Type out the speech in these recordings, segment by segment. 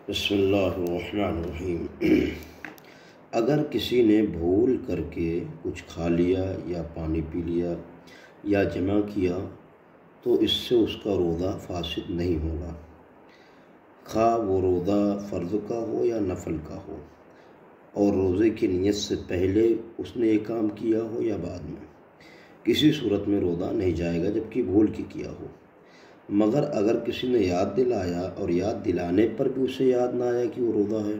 بسم اللہ الرحمن الرحیم۔ اگر کسی نے بھول کر کے کچھ کھا لیا یا پانی پی لیا یا جمع کیا تو اس سے اس کا روزہ فاسد نہیں ہوگا، خواہ وہ روزہ فرض کا ہو یا نفل کا ہو، اور روزے کی نیت سے پہلے اس نے یہ کام کیا ہو یا بعد میں، کسی صورت میں روزہ نہیں جائے گا جبکہ بھول کے کیا ہو۔ مگر اگر کسی نے یاد دلایا اور یاد دلانے پر بھی اسے یاد نہ آیا کہ وہ روزہ ہے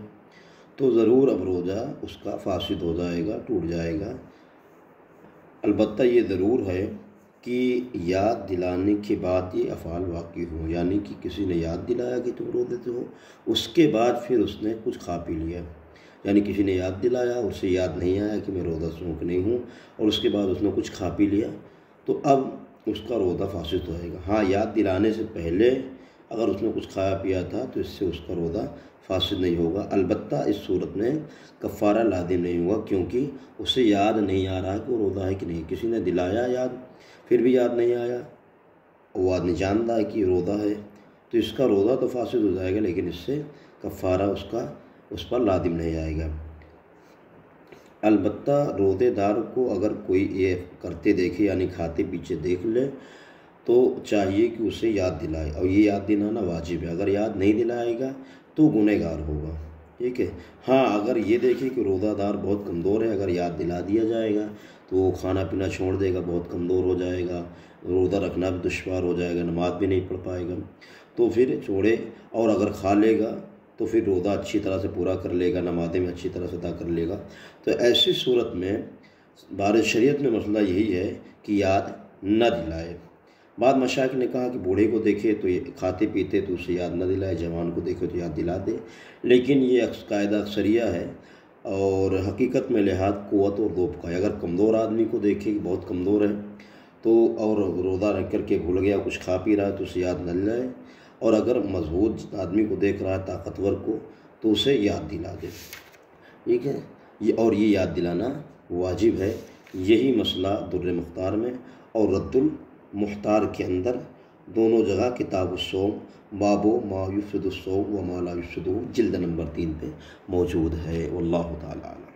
تو ضرور اب روزہ اس کا فاسد ہو جائے گا، ٹوٹ جائے گا۔ البتہ یہ ضرور ہے کہ یاد دلانے کے بعد یہ افعال واقع ہوں، یعنی کہ کسی نے یاد دلایا کہ تم روزے سے ہو، اس کے بعد پھر اس نے کچھ کھا پی لیا، یعنی کسی نے یاد دلایا، اسے یاد نہیں آیا کہ میں روزہ سے ہوں کہ نہیں ہوں، اور اس کے بعد اس نے کچھ کھا پی لیا تو اب اس کا روزہ فاسد ہوئے گا۔ ہاں، یاد دلانے سے پہلے اگر اس نے کچھ کھایا پیا تھا تو اس سے اس کا روزہ فاسد نہیں ہوگا۔ البتہ اس صورت میں کفارہ لازم نہیں ہوگا، کیونکہ اسے یاد نہیں آ رہا کہ وہ روزہ ہے کہ نہیں۔ کسی نے دلایا یاد، پھر بھی یاد نہیں آیا، وہ آدمی جانتا ہے کہ روزہ ہے تو اس کا روزہ تو فاسد ہو جائے گا، لیکن اس سے کفارہ اس پر لازم نہیں آئے گا۔ البتہ روزے دار کو اگر کوئی یہ کرتے دیکھے، یعنی کھاتے پیچھے دیکھ لے، تو چاہیے کہ اسے یاد دلائے، اور یہ یاد دلانا واجب ہے۔ اگر یاد نہیں دلائے گا تو گنہگار ہوگا، ٹھیک ہے۔ ہاں، اگر یہ دیکھے کہ روزہ دار بہت کمزور ہے، اگر یاد دلا دیا جائے گا تو وہ کھانا پینا چھوڑ دے گا، بہت کمزور ہو جائے گا، روزہ رکھنا بھی دشوار ہو جائے گا، نماز بھی نہیں پڑھ پائے گا، تو پھر چھوڑے۔ اور اگر کھا لے گا تو پھر روزہ اچھی طرح سے پورا کر لے گا، نمازیں میں اچھی طرح سے ادا کر لے گا۔ تو ایسی صورت میں بارے شریعت میں مسئلہ یہی ہے کہ یاد نہ دلائے۔ بعض مشائخ نے کہا کہ بوڑھے کو دیکھے تو یہ کھاتے پیتے تو اسے یاد نہ دلائے، جوان کو دیکھے تو یاد دلا دے، لیکن یہ قاعدہ اکثریہ ہے، اور حقیقت میں لحاظ قوت اور ذوق کا ہے۔ اگر کمزور آدمی کو دیکھے کہ بہت کمزور ہے تو اور روزہ رکھ کر کے بھول گیا، کچھ کھا پی رہا ہے تو اسے یاد نہ دلائے، اور اگر مضبوط آدمی کو دیکھ رہا ہے، طاقتور کو، تو اسے یاد دلا دے، ٹھیک ہے۔ اور یہ یاد دلانا واجب ہے۔ یہی مسئلہ در مختار میں اور رد المختار کے اندر دونوں جگہ کتاب الصوم باب ما یفسد الصوم و ما لا یفسدہ جلد نمبر 3 پہ موجود ہے۔ واللہ تعالی اعلم۔